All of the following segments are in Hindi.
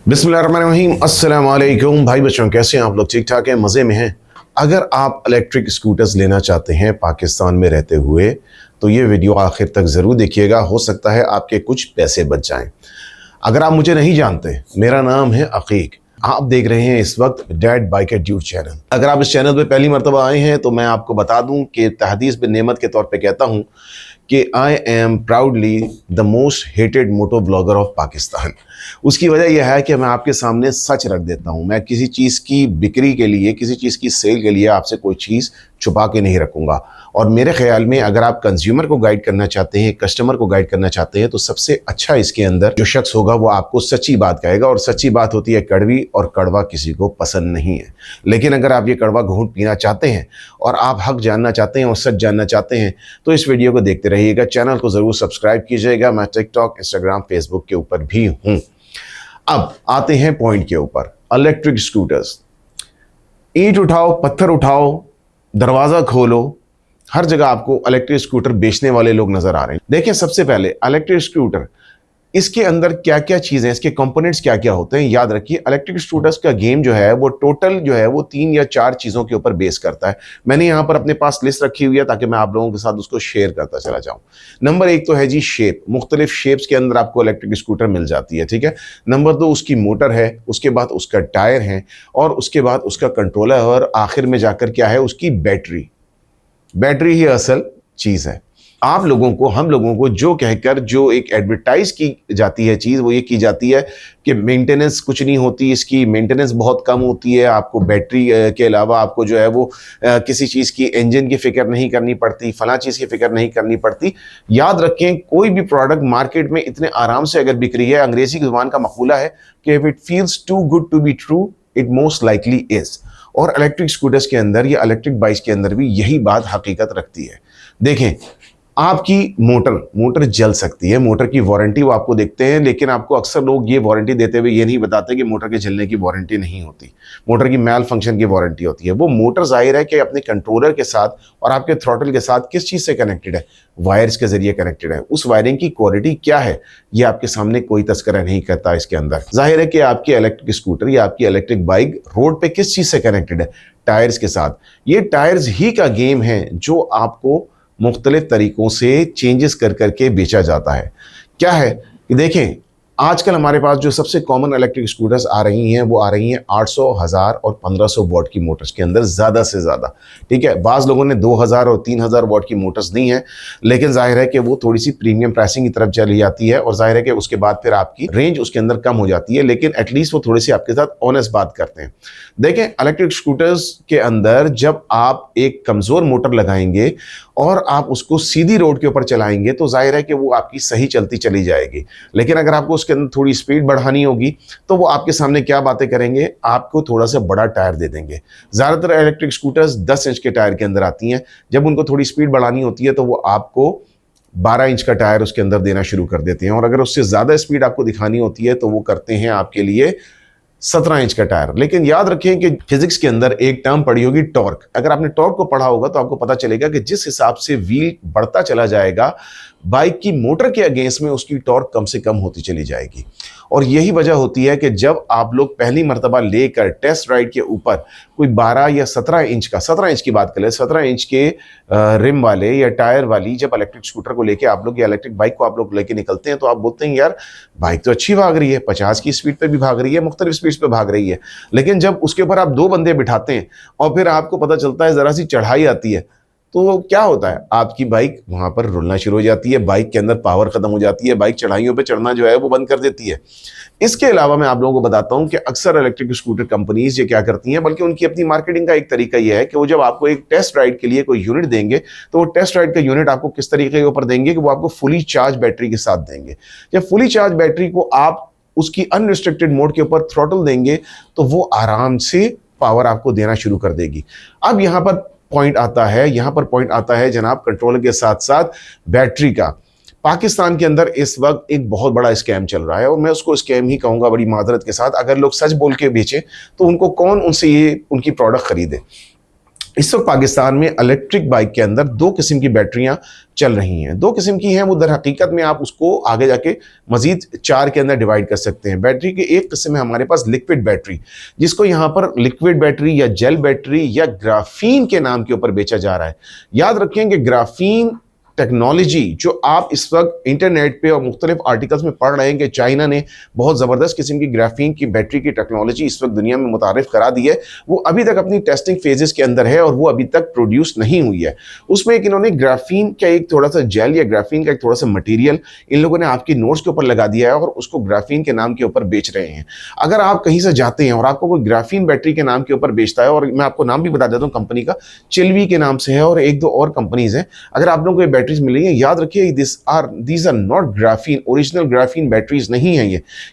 बिस्मिल्लाहिर्रहमानिर्रहीम, अस्सलाम वालेकुम भाई बच्चों, कैसे हैं आप लोग? ठीक ठाक हैं, मज़े में हैं? अगर आप इलेक्ट्रिक स्कूटर्स लेना चाहते हैं पाकिस्तान में रहते हुए तो ये वीडियो आखिर तक ज़रूर देखिएगा। हो सकता है आपके कुछ पैसे बच जाएं। अगर आप मुझे नहीं जानते, मेरा नाम है अकीक। आप देख रहे हैं इस वक्त डैड बाइकर ड्यूड चैनल। अगर आप इस चैनल पे पहली मरतबा आए हैं तो मैं आपको बता दूं कि तहदीस बिन नेमत के तौर पे कहता हूं कि I am proudly the most hated moto blogger of Pakistan. उसकी वजह यह है कि मैं आपके सामने सच रख देता हूं। मैं किसी चीज़ की बिक्री के लिए, किसी चीज़ की सेल के लिए आपसे कोई चीज़ छुपा के नहीं रखूंगा। और मेरे ख्याल में अगर आप कंज्यूमर को गाइड करना चाहते हैं, कस्टमर को गाइड करना चाहते हैं, तो सबसे अच्छा इसके अंदर जो शख्स होगा वो आपको सच्ची बात कहेगा। और सच्ची बात होती है कड़वी, और कड़वा किसी को पसंद नहीं है। लेकिन अगर आप ये कड़वा घूंट पीना चाहते हैं और आप हक जानना चाहते हैं और सच जानना चाहते हैं तो इस वीडियो को देखते रहिएगा। चैनल को ज़रूर सब्सक्राइब कीजिएगा। मैं टिकटॉक, इंस्टाग्राम, फेसबुक के ऊपर भी हूँ। अब आते हैं पॉइंट के ऊपर। इलेक्ट्रिक स्कूटर्स, ईंट उठाओ, पत्थर उठाओ, दरवाज़ा खोलो, हर जगह आपको इलेक्ट्रिक स्कूटर बेचने वाले लोग नजर आ रहे हैं। देखिए, सबसे पहले इलेक्ट्रिक स्कूटर, इसके अंदर क्या क्या चीज़ें, इसके कंपोनेंट्स क्या क्या होते हैं, याद रखिए। इलेक्ट्रिक स्कूटर्स का गेम जो है वो टोटल जो है वो 3 या 4 चीज़ों के ऊपर बेस करता है। मैंने यहाँ पर अपने पास लिस्ट रखी हुई है ताकि मैं आप लोगों के साथ उसको शेयर करता चला जाऊँ। नंबर 1 तो है जी शेप। मुख्तलिफ शेप्स के अंदर आपको इलेक्ट्रिक स्कूटर मिल जाती है, ठीक है। नंबर 2 उसकी मोटर है, उसके बाद उसका टायर है, और उसके बाद उसका कंट्रोलर, और आखिर में जाकर क्या है, उसकी बैटरी। बैटरी ही असल चीज़ है। आप लोगों को, हम लोगों को जो कहकर जो एक एडवर्टाइज की जाती है चीज़, वो ये की जाती है कि मेंटेनेंस कुछ नहीं होती, इसकी मेंटेनेंस बहुत कम होती है, आपको बैटरी के अलावा आपको जो है वो किसी चीज़ की, इंजन की फ़िक्र नहीं करनी पड़ती, फला चीज़ की फ़िक्र नहीं करनी पड़ती। याद रखें, कोई भी प्रोडक्ट मार्केट में इतने आराम से अगर बिक रही है, अंग्रेज़ी की ज़ुबान का मकूला है कि if it feels too good to be true it most likely is. और इलेक्ट्रिक स्कूटर्स के अंदर या इलेक्ट्रिक बाइक्स के अंदर भी यही बात हकीकत रखती है। देखें, आपकी मोटर जल सकती है, मोटर की वारंटी वो आपको देखते हैं, लेकिन आपको अक्सर लोग ये वारंटी देते हुए ये नहीं बताते कि मोटर के जलने की वारंटी नहीं होती, मोटर की मैल फंक्शन की वारंटी होती है। वो मोटर जाहिर है कि अपने कंट्रोलर के साथ और आपके थ्रॉटल के साथ किस चीज़ से कनेक्टेड है, वायर्स के जरिए कनेक्टेड है। उस वायरिंग की क्वालिटी क्या है ये आपके सामने कोई तस्करा नहीं करता इसके अंदर। जाहिर है कि आपकी इलेक्ट्रिक स्कूटर या आपकी इलेक्ट्रिक बाइक रोड पर किस चीज़ से कनेक्टेड है, टायर्स के साथ। ये टायर्स ही का गेम है जो आपको मुख्तलिफ तरीक़ों से चेंजेस कर करके बेचा जाता है। क्या है कि देखें, आजकल हमारे पास जो सबसे कॉमन इलेक्ट्रिक स्कूटर्स आ रही हैं वो आ रही हैं 800, 1000 और 1500 वॉट की मोटर्स के अंदर, ज़्यादा से ज़्यादा, ठीक है। बाज़ लोगों ने 2000 और 3000 वॉट की मोटर्स दी हैं, लेकिन जाहिर है कि वो थोड़ी सी प्रीमियम प्राइसिंग की तरफ चली जाती है, और जाहिर है कि उसके बाद फिर आपकी रेंज उसके अंदर कम हो जाती है, लेकिन एटलीस्ट वो थोड़ी सी आपके साथ ऑनेस्ट बात करते हैं। देखें, इलेक्ट्रिक स्कूटर्स के अंदर जब आप एक कमज़ोर मोटर लगाएंगे और आप उसको सीधी रोड के ऊपर चलाएंगे तो जाहिर है कि वो आपकी सही चलती चली जाएगी। लेकिन अगर आपको उसके अंदर थोड़ी स्पीड बढ़ानी होगी तो वो आपके सामने क्या बातें करेंगे, आपको थोड़ा सा बड़ा टायर दे देंगे। ज़्यादातर इलेक्ट्रिक स्कूटर्स 10 इंच के टायर के अंदर आती हैं। जब उनको थोड़ी स्पीड बढ़ानी होती है तो वो आपको 12 इंच का टायर उसके अंदर देना शुरू कर देते हैं, और अगर उससे ज़्यादा स्पीड आपको दिखानी होती है तो वो करते हैं आपके लिए 17 इंच का टायर। लेकिन याद रखें कि फिजिक्स के अंदर एक टर्म पड़ी होगी टॉर्क। अगर आपने टॉर्क को पढ़ा होगा तो आपको पता चलेगा कि जिस हिसाब से व्हील बढ़ता चला जाएगा, बाइक की मोटर के अगेंस्ट में उसकी टॉर्क कम से कम होती चली जाएगी। और यही वजह होती है कि जब आप लोग पहली मर्तबा लेकर टेस्ट राइड के ऊपर कोई 12 या 17 इंच का, 17 इंच की बात करें, 17 इंच के रिम वाले या टायर वाली जब इलेक्ट्रिक स्कूटर को लेके आप लोग या इलेक्ट्रिक बाइक को आप लोग लेके निकलते हैं तो आप बोलते हैं यार बाइक तो अच्छी भाग रही है, 50 की स्पीड पे भी भाग रही है, मुख्तलिफ स्पीड्स पे भाग रही है। लेकिन जब उसके ऊपर आप 2 बंदे बिठाते हैं और फिर आपको पता चलता है ज़रा सी चढ़ाई आती है, तो क्या होता है, आपकी बाइक वहाँ पर रुलना शुरू हो जाती है, बाइक के अंदर पावर ख़त्म हो जाती है, बाइक चढ़ाइयों पे चढ़ना जो है वो बंद कर देती है। इसके अलावा मैं आप लोगों को बताता हूँ कि अक्सर इलेक्ट्रिक स्कूटर कंपनीज ये क्या करती हैं, बल्कि उनकी अपनी मार्केटिंग का एक तरीका ये है कि वो जब आपको एक टेस्ट राइड के लिए कोई यूनिट देंगे तो वो टेस्ट राइड का यूनिट आपको किस तरीके के ऊपर देंगे कि वो आपको फुली चार्ज बैटरी के साथ देंगे। जब फुली चार्ज बैटरी को आप उसकी अनरिस्ट्रिक्टेड मोड के ऊपर थ्रॉटल देंगे तो वो आराम से पावर आपको देना शुरू कर देगी। अब यहाँ पर पॉइंट आता है जनाब कंट्रोलर के साथ साथ बैटरी का। पाकिस्तान के अंदर इस वक्त एक बहुत बड़ा स्कैम चल रहा है, और मैं उसको स्कैम ही कहूँगा बड़ी मादरत के साथ। अगर लोग सच बोल के बेचें तो उनको कौन उनसे ये उनकी प्रोडक्ट खरीदे। इस वक्त पाकिस्तान में इलेक्ट्रिक बाइक के अंदर दो किस्म की बैटरियां चल रही हैं। दो किस्म की हैं, वो दर हकीकत में आप उसको आगे जाके मजीद चार के अंदर डिवाइड कर सकते हैं। बैटरी की एक किस्म है हमारे पास लिक्विड बैटरी, जिसको यहाँ पर लिक्विड बैटरी या जेल बैटरी या ग्राफीन के नाम के ऊपर बेचा जा रहा है। याद रखें कि ग्राफीन टेक्नोलॉजी जो आप इस वक्त इंटरनेट पे और मुख्तलिफ आर्टिकल्स में पढ़ रहे हैं कि चाइना ने बहुत ज़बरदस्त किस्म की ग्राफीन की बैटरी की टेक्नोलॉजी इस वक्त दुनिया में मुतारिफ करा दी है, वो अभी तक अपनी टेस्टिंग फेजेस के अंदर है और वो अभी तक प्रोड्यूस नहीं हुई है। उसमें एक इन्होंने ग्राफीन का एक थोड़ा सा जेल या ग्राफीन का एक थोड़ा सा मटीरियल इन लोगों ने आपकी नोट्स के ऊपर लगा दिया है और उसको ग्राफीन के नाम के ऊपर बेच रहे हैं। अगर आप कहीं से जाते हैं और आपको कोई ग्राफीन बैटरी के नाम के ऊपर बेचता है, और मैं आपको नाम भी बता देता हूँ कंपनी का, चिल्वी के नाम से है और एक दो और कंपनीज हैं, अगर आप लोगों को ये बैटरीज मिल रही है, याद रखिए these are not graphene, original graphene batteries नहीं है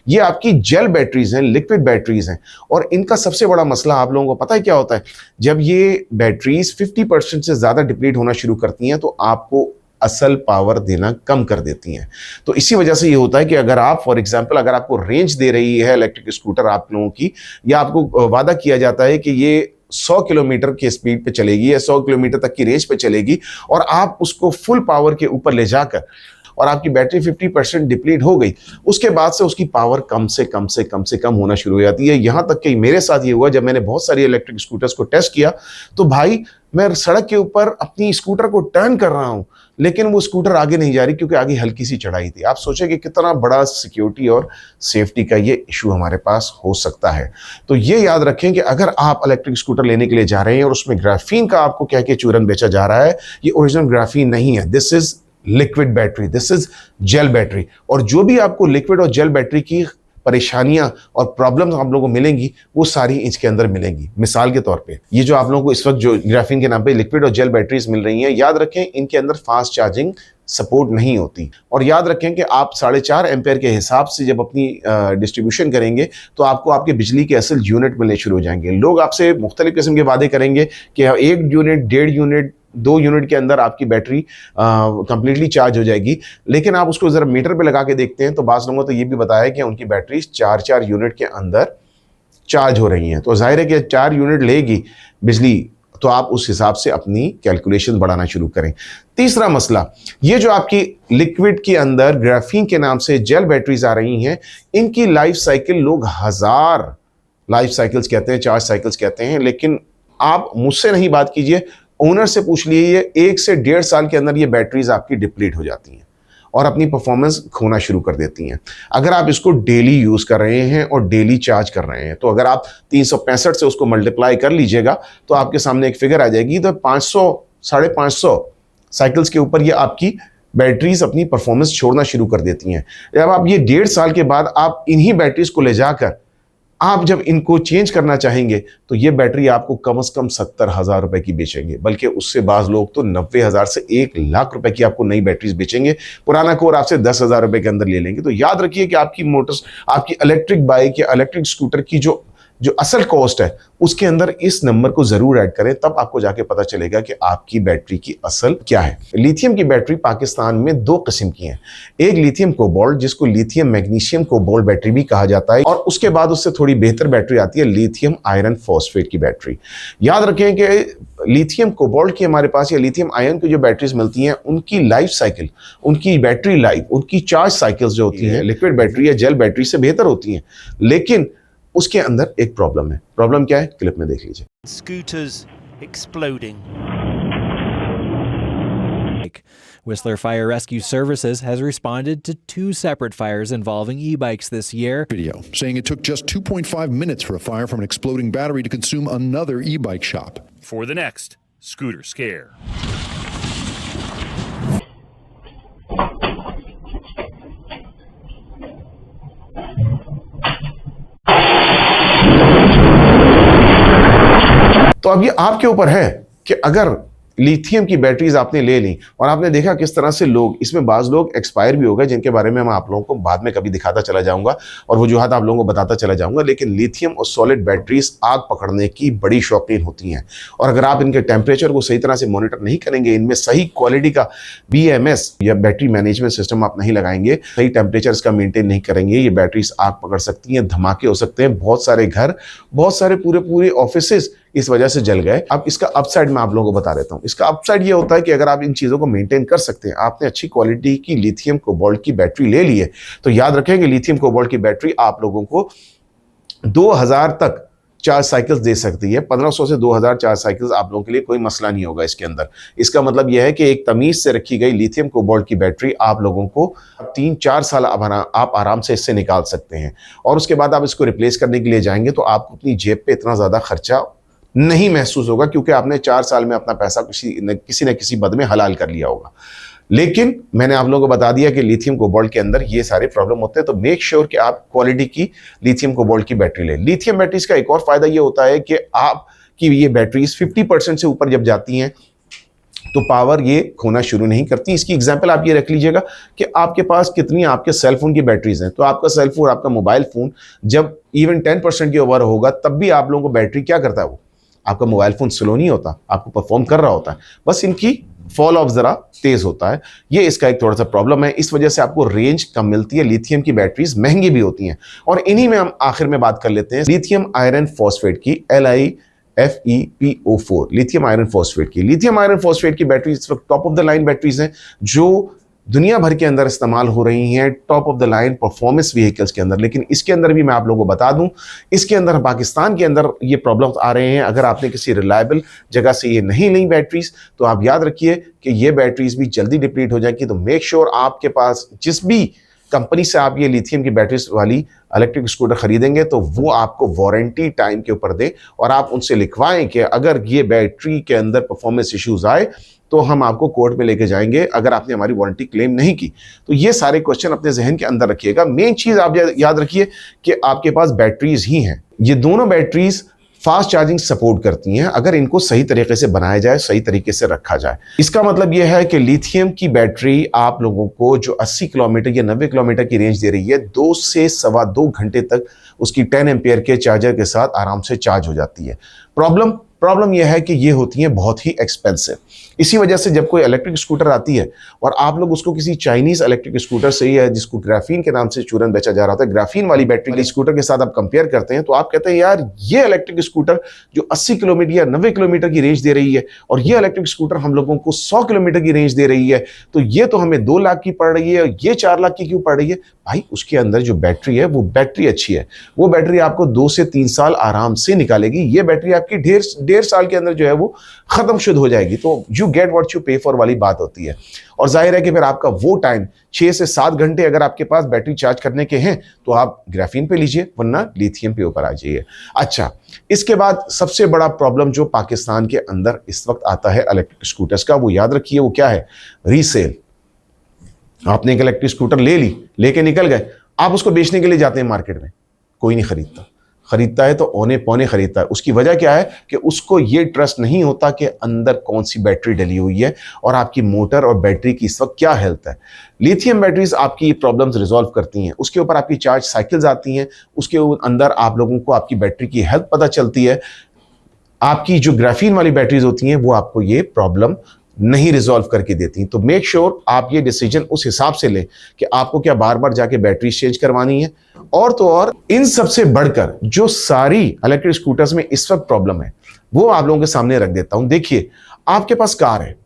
ये आपकी जेल बैटरीज हैं, लिक्विड बैटरीज हैं। और इनका सबसे बड़ा मसला आप लोगों को पता है क्या होता है, जब ये बैटरीज 50% से ज्यादा डिप्लीट होना शुरू करती हैं तो आपको असल पावर देना कम कर देती हैं। तो इसी वजह से ये होता है कि अगर आप फॉर एग्जांपल अगर आपको रेंज दे रही है इलेक्ट्रिक स्कूटर आप लोगों की, या आपको वादा किया जाता है कि ये 100 किलोमीटर की स्पीड पे चलेगी या 100 किलोमीटर तक की रेंज पे चलेगी, और आप उसको फुल पावर के ऊपर ले जाकर और आपकी बैटरी 50% डिप्लीट हो गई, उसके बाद से उसकी पावर कम से कम होना शुरू हो जाती है। यहाँ तक कि मेरे साथ ये हुआ, जब मैंने बहुत सारी इलेक्ट्रिक स्कूटर्स को टेस्ट किया तो भाई मैं सड़क के ऊपर अपनी स्कूटर को टर्न कर रहा हूँ लेकिन वो स्कूटर आगे नहीं जा रही क्योंकि आगे हल्की सी चढ़ाई थी। आप सोचें कि कितना बड़ा सिक्योरिटी और सेफ्टी का ये इशू हमारे पास हो सकता है। तो ये याद रखें कि अगर आप इलेक्ट्रिक स्कूटर लेने के लिए जा रहे हैं और उसमें ग्राफीन का आपको कह के चूरन बेचा जा रहा है, ये ओरिजिनल ग्राफीन नहीं है, this is liquid battery, this is gel battery. और जो भी आपको लिक्विड और जेल बैटरी की परेशानियां और प्रॉब्लम्स आप लोगों को मिलेंगी वो सारी इसके अंदर मिलेंगी। मिसाल के तौर पे ये जो आप लोगों को इस वक्त जो ग्राफीन के नाम पे लिक्विड और जेल बैटरीज मिल रही हैं, याद रखें इनके अंदर फास्ट चार्जिंग सपोर्ट नहीं होती। और याद रखें कि आप 4.5 एम्पेयर के हिसाब से जब अपनी डिस्ट्रीब्यूशन करेंगे तो आपको आपके बिजली के असल यूनिट मिलने शुरू हो जाएंगे। लोग आपसे मुख्तलिफ किस्म के वादे करेंगे कि 1 यूनिट, 1.5 यूनिट, 2 यूनिट के अंदर आपकी बैटरी कंप्लीटली चार्ज हो जाएगी, लेकिन आप उसको ज़रा मीटर पे लगा के देखते हैं तो बाज़ लोगों ने तो ये भी बताया कि उनकी बैटरी 4 यूनिट के अंदर चार्ज हो रही हैं। तो जाहिर है कि 4 यूनिट लेगी बिजली, तो आप उस हिसाब से अपनी कैलकुलेशन बढ़ाना शुरू करें। तीसरा मसला, ये जो आपकी लिक्विड के अंदर ग्राफीन के नाम से जेल बैटरीज आ रही हैं, इनकी लाइफ साइकिल लोग 1000 लाइफ साइकिल्स कहते हैं, चार्ज साइकिल्स कहते हैं, लेकिन आप मुझसे नहीं बात कीजिए, ओनर से पूछ लीजिए, 1 से 1.5 साल के अंदर ये बैटरीज आपकी डिप्लीट हो जाती हैं और अपनी परफॉर्मेंस खोना शुरू कर देती हैं। अगर आप इसको डेली यूज़ कर रहे हैं और डेली चार्ज कर रहे हैं, तो अगर आप 365 से उसको मल्टीप्लाई कर लीजिएगा तो आपके सामने एक फिगर आ जाएगी। तो 500, 550 साइकिल्स के ऊपर ये आपकी बैटरीज अपनी परफॉर्मेंस छोड़ना शुरू कर देती हैं। जब आप ये 1.5 साल के बाद आप इन्हीं बैटरीज को ले जाकर आप जब इनको चेंज करना चाहेंगे तो ये बैटरी आपको कम से कम 70,000 रुपए की बेचेंगे, बल्कि उससे बाज लोग तो 90,000 से 1,00,000 रुपए की आपको नई बैटरीज बेचेंगे। पुराना कोर आपसे 10,000 रुपए के अंदर ले लेंगे। तो याद रखिए कि आपकी मोटर्स, आपकी इलेक्ट्रिक बाइक या इलेक्ट्रिक स्कूटर की जो असल कॉस्ट है उसके अंदर इस नंबर को जरूर ऐड करें, तब आपको जाके पता चलेगा कि आपकी बैटरी की असल क्या है। लिथियम की बैटरी पाकिस्तान में 2 किस्म की हैं। एक लिथियम कोबाल्ट, जिसको लिथियम मैग्नीशियम कोबाल्ट बैटरी भी कहा जाता है, और उसके बाद उससे थोड़ी बेहतर बैटरी आती है लिथियम आयरन फॉस्फेट की बैटरी। याद रखें कि लिथियम कोबाल्ट की हमारे पास या लिथियम आयरन की जो बैटरीज मिलती हैं, उनकी लाइफ साइकिल, उनकी बैटरी लाइफ, उनकी चार्ज साइकिल्स जो होती हैं लिक्विड बैटरी या जेल बैटरी से बेहतर होती हैं, लेकिन उसके अंदर एक प्रॉब्लम है। प्रॉब्लम क्या है, क्लिप में देख लीजिए। Scooters exploding. Whistler Fire Rescue Services has responded to 2 separate fires involving e-bikes this year. Video saying it took just 2.5 minutes for a fire from an exploding battery to consume another e-bike shop. For the next Scooter Scare. तो अब ये आपके ऊपर है कि अगर लिथियम की बैटरीज आपने ले ली और आपने देखा किस तरह से लोग, इसमें बाज़ लोग एक्सपायर भी हो गए, जिनके बारे में मैं आप लोगों को बाद में कभी दिखाता चला जाऊंगा और वजूहात आप लोगों को बताता चला जाऊंगा। लेकिन लिथियम और सॉलिड बैटरीज आग पकड़ने की बड़ी शौकीन होती हैं, और अगर आप इनके टेम्परेचर को सही तरह से मॉनिटर नहीं करेंगे, इनमें सही क्वालिटी का BMS या बैटरी मैनेजमेंट सिस्टम आप नहीं लगाएंगे, सही टेम्परेचर इसका मेंटेन नहीं करेंगे, ये बैटरीज आग पकड़ सकती हैं, धमाके हो सकते हैं। बहुत सारे घर, बहुत सारे पूरे ऑफिसेज इस वजह से जल गए। अब इसका अपसाइड मैं आप लोगों को बता देता हूँ। इसका अपसाइड ये होता है कि अगर आप इन चीज़ों को मेंटेन कर सकते हैं, आपने अच्छी क्वालिटी की लिथियम कोबाल्ट की बैटरी ले ली है, तो याद रखें कि लिथियम कोबाल्ट की बैटरी आप लोगों को 2000 तक चार्ज साइकिल्स दे सकती है। 1500 से 2000 चार्ज साइकिल्स आप लोगों के लिए कोई मसला नहीं होगा इसके अंदर। इसका मतलब यह है कि एक तमीज से रखी गई लिथियम कोबाल्ट की बैटरी आप लोगों को 3-4 साल आप आराम से इससे निकाल सकते हैं। और उसके बाद आप इसको रिप्लेस करने के लिए जाएंगे तो आपको अपनी जेब पे इतना ज़्यादा खर्चा नहीं महसूस होगा, क्योंकि आपने 4 साल में अपना पैसा किसी न किसी बद में हलाल कर लिया होगा। लेकिन मैंने आप लोगों को बता दिया कि लिथियम कोबाल्ट के अंदर ये सारे प्रॉब्लम होते हैं, तो मेक श्योर कि आप क्वालिटी की लिथियम कोबाल्ट की बैटरी लें। लिथियम बैटरीज का एक और फायदा ये होता है कि आपकी ये बैटरीज 50% से ऊपर जब जाती हैं तो पावर ये खोना शुरू नहीं करती। इसकी एग्जांपल आप ये रख लीजिएगा कि आपके पास कितनी आपके सेल फोन की बैटरीज हैं, तो आपका सेल फोन, आपका मोबाइल फोन जब इवन 10% के ओवर होगा तब भी आप लोगों को बैटरी क्या करता है, वो आपका मोबाइल फोन स्लो नहीं होता, आपको परफॉर्म कर रहा होता है, बस इनकी फॉल ऑफ जरा तेज होता है। ये इसका एक थोड़ा सा प्रॉब्लम है। इस वजह से आपको रेंज कम मिलती है। लिथियम की बैटरीज महंगी भी होती हैं। और इन्हीं में हम आखिर में बात कर लेते हैं लिथियम आयरन फॉस्फेट की, LiFePO4, लिथियम आयरन फॉस्फेट की। लिथियम आयरन फॉस्फेट की बैटरी इस वक्त top of the line batteries हैं जो दुनिया भर के अंदर इस्तेमाल हो रही हैं, top of the line performance vehicles के अंदर। लेकिन इसके अंदर भी मैं आप लोगों को बता दूं, इसके अंदर पाकिस्तान के अंदर ये प्रॉब्लम्स आ रहे हैं। अगर आपने किसी रिलायबल जगह से ये नहीं ली बैटरीज, तो आप याद रखिए कि ये बैटरीज भी जल्दी डिप्लीट हो जाएंगी। तो मेक श्योर आपके पास जिस भी कंपनी से आप ये लिथियम की बैटरीज वाली इलेक्ट्रिक स्कूटर खरीदेंगे तो वो आपको वारंटी टाइम के ऊपर दे और आप उनसे लिखवाएं कि अगर ये बैटरी के अंदर परफॉर्मेंस इश्यूज आए तो हम आपको कोर्ट में लेके जाएंगे अगर आपने हमारी वारंटी क्लेम नहीं की। तो ये सारे क्वेश्चन अपने जहन के अंदर रखिएगा। मेन चीज आप याद रखिए कि आपके पास बैटरीज ही हैं। ये दोनों बैटरीज फास्ट चार्जिंग सपोर्ट करती हैं अगर इनको सही तरीके से बनाया जाए, सही तरीके से रखा जाए। इसका मतलब यह है कि लिथियम की बैटरी आप लोगों को जो 80 किलोमीटर या 90 किलोमीटर की रेंज दे रही है, 2 से सवा 2 घंटे तक उसकी 10 एम्पियर के चार्जर के साथ आराम से चार्ज हो जाती है। प्रॉब्लम यह है कि ये होती हैं बहुत ही एक्सपेंसिव। इसी वजह से जब कोई इलेक्ट्रिक स्कूटर आती है और आप लोग उसको किसी चाइनीज इलेक्ट्रिक स्कूटर से या जिसको ग्राफीन के नाम से चूरन बेचा जा रहा था, ग्राफीन वाली बैटरी के स्कूटर के साथ आप कंपेयर करते हैं तो आप कहते हैं यार ये इलेक्ट्रिक स्कूटर जो 80 किलोमीटर या 90 किलोमीटर की रेंज दे रही है और ये इलेक्ट्रिक स्कूटर हम लोगों को 100 किलोमीटर की रेंज दे रही है, तो ये तो हमें 2 लाख की पड़ रही है और ये 4 लाख की क्यों पड़ रही है? भाई उसके अंदर जो बैटरी है वो बैटरी अच्छी है, वो बैटरी आपको 2 से 3 साल आराम से निकालेगी। ये बैटरी आपकी डेढ़ साल के अंदर जो है वो खत्म शुद्ध हो जाएगी। तो यू गेट व्हाट यू पे फॉर वाली बात होती है। और जाहिर है कि फिर आपका वो टाइम 6 से 7 घंटे अगर आपके पास बैटरी चार्ज करने के हैं तो आप ग्राफीन पे लीजिए, वरना लिथियम पे ऊपर आ जाइए। अच्छा, इसके बाद सबसे बड़ा प्रॉब्लम जो पाकिस्तान के अंदर इस वक्त आता है इलेक्ट्रिक स्कूटर्स का, वो याद रखिए वो क्या है? रीसेल। आपने एक इलेक्ट्रिक स्कूटर ले ली, लेके निकल गए, आप उसको बेचने के लिए जाते हैं मार्केट में, कोई नहीं खरीदता है तो औने पौने खरीदता है। उसकी वजह क्या है कि उसको ये ट्रस्ट नहीं होता कि अंदर कौन सी बैटरी डली हुई है और आपकी मोटर और बैटरी की इस वक्त क्या हेल्थ है। लिथियम बैटरीज आपकी प्रॉब्लम्स रिजॉल्व करती हैं, उसके ऊपर आपकी चार्ज साइकिल्स आती हैं, उसके अंदर आप लोगों को आपकी बैटरी की हेल्थ पता चलती है। आपकी जो ग्राफीन वाली बैटरीज होती हैं वो आपको ये प्रॉब्लम नहीं रिजॉल्व करके देती। तो मेक श्योर आप ये डिसीजन उस हिसाब से लें कि आपको क्या बार बार जाके बैटरी चेंज करवानी है। और तो और इन सबसे बढ़कर जो सारी इलेक्ट्रिक स्कूटर्स में इस वक्त प्रॉब्लम है वो आप लोगों के सामने रख देता हूं। देखिए, आपके पास कार है,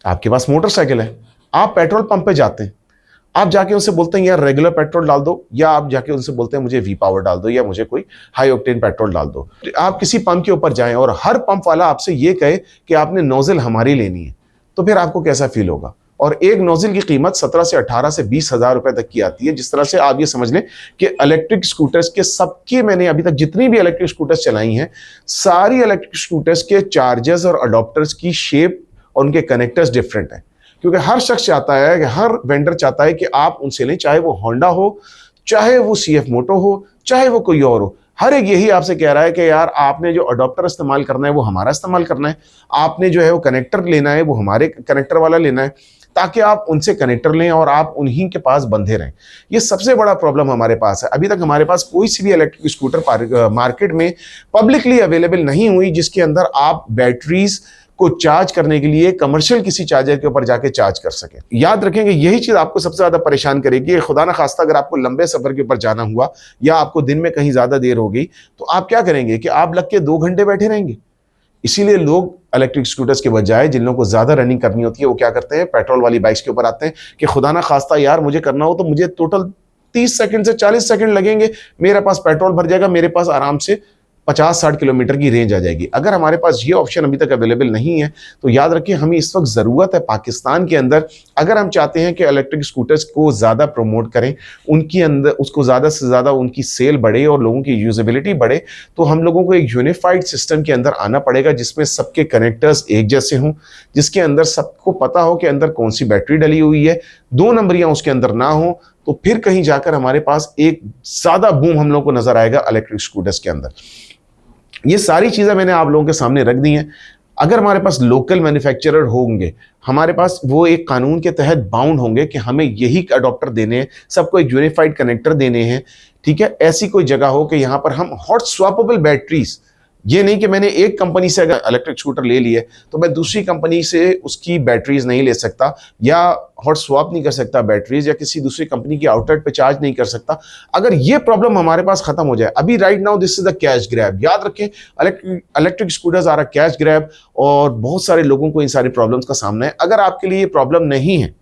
आपके पास मोटरसाइकिल है, आप पेट्रोल पंप पे जाते हैं, आप जाके उनसे बोलते हैं यार रेगुलर पेट्रोल डाल दो, या आप जाके उनसे बोलते हैं मुझे वी पावर डाल दो या मुझे कोई हाई ऑक्टेन पेट्रोल डाल दो। आप किसी पंप के ऊपर जाएं और हर पंप वाला आपसे ये कहे कि आपने नोजल हमारी लेनी है, तो फिर आपको कैसा फील होगा? और एक नोजल की कीमत 17 से 18 से 20 हज़ार रुपए तक की आती है। जिस तरह से आप ये समझ लें कि इलेक्ट्रिक स्कूटर्स के सबके, मैंने अभी तक जितनी भी इलेक्ट्रिक स्कूटर्स चलाई हैं, सारी इलेक्ट्रिक स्कूटर्स के चार्जर्स और अडॉप्टर्स की शेप और उनके कनेक्टर्स डिफरेंट हैं, क्योंकि हर शख्स चाहता है कि हर वेंडर चाहता है कि आप उनसे लें, चाहे वो होंडा हो, चाहे वो CF मोटो हो, चाहे वो कोई और हो। हर एक यही आपसे कह रहा है कि यार आपने जो अडॉप्टर इस्तेमाल करना है वो हमारा इस्तेमाल करना है, आपने जो है वो कनेक्टर लेना है वो हमारे कनेक्टर वाला लेना है, ताकि आप उनसे कनेक्टर लें और आप उन्हीं के पास बंधे रहें। ये सबसे बड़ा प्रॉब्लम हमारे पास है। अभी तक हमारे पास कोई सी भी इलेक्ट्रिक स्कूटर मार्केट में पब्लिकली अवेलेबल नहीं हुई जिसके अंदर आप बैटरीज को चार्ज करने के लिए कमर्शियल किसी चार्जर के ऊपर जाके चार्ज कर सके। याद रखेंगे यही चीज आपको सबसे ज्यादा परेशान करेगी। खुदा ना खास्ता अगर आपको लंबे सफर के ऊपर जाना हुआ या आपको दिन में कहीं ज्यादा देर हो गई, तो आप क्या करेंगे कि आप लग के 2 घंटे बैठे रहेंगे, इसीलिए लोग इलेक्ट्रिक स्कूटर्स के बजाय, जिन लोगों को ज़्यादा रनिंग करनी होती है, वो क्या करते हैं, पेट्रोल वाली बाइक्स के ऊपर आते हैं कि खुदा ना खास्ता यार मुझे करना हो तो मुझे टोटल 30 सेकंड से 40 सेकंड लगेंगे, मेरे पास पेट्रोल भर जाएगा, मेरे पास आराम से 50-60 किलोमीटर की रेंज आ जाएगी। अगर हमारे पास ये ऑप्शन अभी तक अवेलेबल नहीं है तो याद रखिए हमें इस वक्त ज़रूरत है पाकिस्तान के अंदर, अगर हम चाहते हैं कि इलेक्ट्रिक स्कूटर्स को ज़्यादा प्रमोट करें, उनकी अंदर उसको ज़्यादा से ज़्यादा उनकी सेल बढ़े और लोगों की यूजेबिलिटी बढ़े, तो हम लोगों को एक यूनिफाइड सिस्टम के अंदर आना पड़ेगा जिसमें सबके कनेक्टर्स एक जैसे हों, जिसके अंदर सबको पता हो कि अंदर कौन सी बैटरी डली हुई है, 2 नंबरियाँ उसके अंदर ना हो, तो फिर कहीं जाकर हमारे पास एक ज़्यादा बूम हम लोग को नज़र आएगा इलेक्ट्रिक स्कूटर्स के अंदर। ये सारी चीज़ें मैंने आप लोगों के सामने रख दी हैं। अगर हमारे पास लोकल मैन्युफैक्चरर होंगे, हमारे पास वो एक कानून के तहत बाउंड होंगे कि हमें यही अडॉप्टर देने हैं, सबको एक यूनिफाइड कनेक्टर देने हैं, ठीक है, ऐसी कोई जगह हो कि यहाँ पर हम हॉट स्वैपेबल बैटरीज, ये नहीं कि मैंने एक कंपनी से अगर इलेक्ट्रिक स्कूटर ले लिए तो मैं दूसरी कंपनी से उसकी बैटरीज नहीं ले सकता, या हॉट स्वैप नहीं कर सकता बैटरीज, या किसी दूसरी कंपनी की आउटलेट पे चार्ज नहीं कर सकता। अगर ये प्रॉब्लम हमारे पास खत्म हो जाए, अभी right now this is the cash grab, याद रखें electric scooters are a cash grab, और बहुत सारे लोगों को इन सारी प्रॉब्लम्स का सामना है। अगर आपके लिए ये प्रॉब्लम नहीं है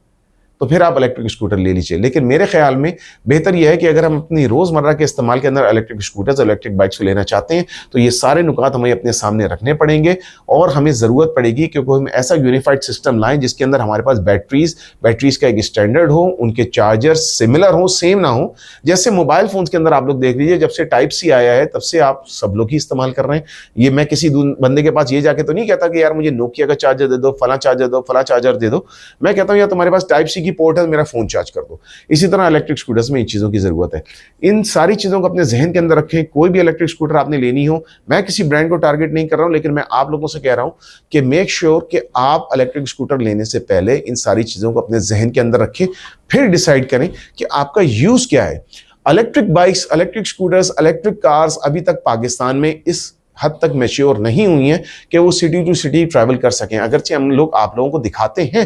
तो फिर आप इलेक्ट्रिक स्कूटर ले लीजिए, लेकिन मेरे ख्याल में बेहतर यह है कि अगर हम अपनी रोज़मर्रा के इस्तेमाल के अंदर इलेक्ट्रिक स्कूटर्स, इलेक्ट्रिक बाइक्स को लेना चाहते हैं तो ये सारे नुकात हमें अपने सामने रखने पड़ेंगे, और हमें ज़रूरत पड़ेगी कि हम ऐसा यूनिफाइड सिस्टम लाएं जिसके अंदर हमारे पास बैटरीज का एक स्टैंडर्ड हो, उनके चार्जर्स सिमिलर हो, सेम ना हो। जैसे मोबाइल फ़ोन्स के अंदर आप लोग देख लीजिए, जब से टाइप सी आया है तब से आप सब लोग ही इस्तेमाल कर रहे हैं। ये मैं किसी बंदे के पास ये जाके तो नहीं कहता कि यार मुझे नोकिया का चार्जर दे दो, फला चार्जर दो, फला चार्जर दे दो। मैं कहता हूँ यार तुम्हारे पास टाइप सी की पोर्ट है, मेरा फ़ोन चार्ज कर दो। इसी तरह इलेक्ट्रिक स्कूटर्स में इन चीज़ों की ज़रूरत है। इन सारी चीज़ों को अपने जहन के अंदर रखें। कोई भी इलेक्ट्रिक स्कूटर आपने लेनी हो, मैं किसी ब्रांड को टारगेट नहीं कर रहा हूं, लेकिन मैं आप लोगों से कह रहा हूं कि मेक श्योर कि आप इलेक्ट्रिक स्कूटर लेने से पहले इन सारी चीज़ों को अपने जहन के अंदर रखें, फिर डिसाइड करें कि आपका यूज़ क्या है। Electric bikes, electric scooters, electric cars अभी तक पाकिस्तान में इस हद तक मैच्योर नहीं हुई हैं कि वो सिटी टू सिटी ट्रैवल कर सकें। अगरचे हम लोग आप लोगों को दिखाते हैं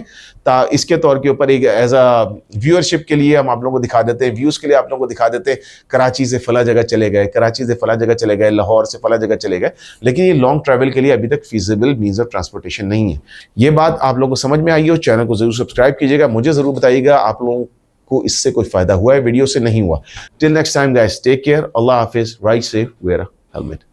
इसके तौर के ऊपर, एक एज अ व्यूअरशिप के लिए हम आप लोगों को दिखा देते हैं, व्यूज़ के लिए आप लोगों को दिखा देते हैं, कराची से फला जगह चले गए, कराची से फला जगह चले गए, लाहौर से फला जगह चले गए, लेकिन ये लॉन्ग ट्रैवल के लिए अभी तक फीजिबल मीन्स ऑफ ट्रांसपोर्टेशन नहीं है। ये बात आप लोगों को समझ में आई हो, चैनल को ज़रूर सब्सक्राइब कीजिएगा, मुझे ज़रूर बताइएगा आप लोगों को इससे कोई फ़ायदा हुआ है, वीडियो से नहीं हुआ। Till next time guys, take care, अल्लाह हाफिज़, ride safe, wear a helmet.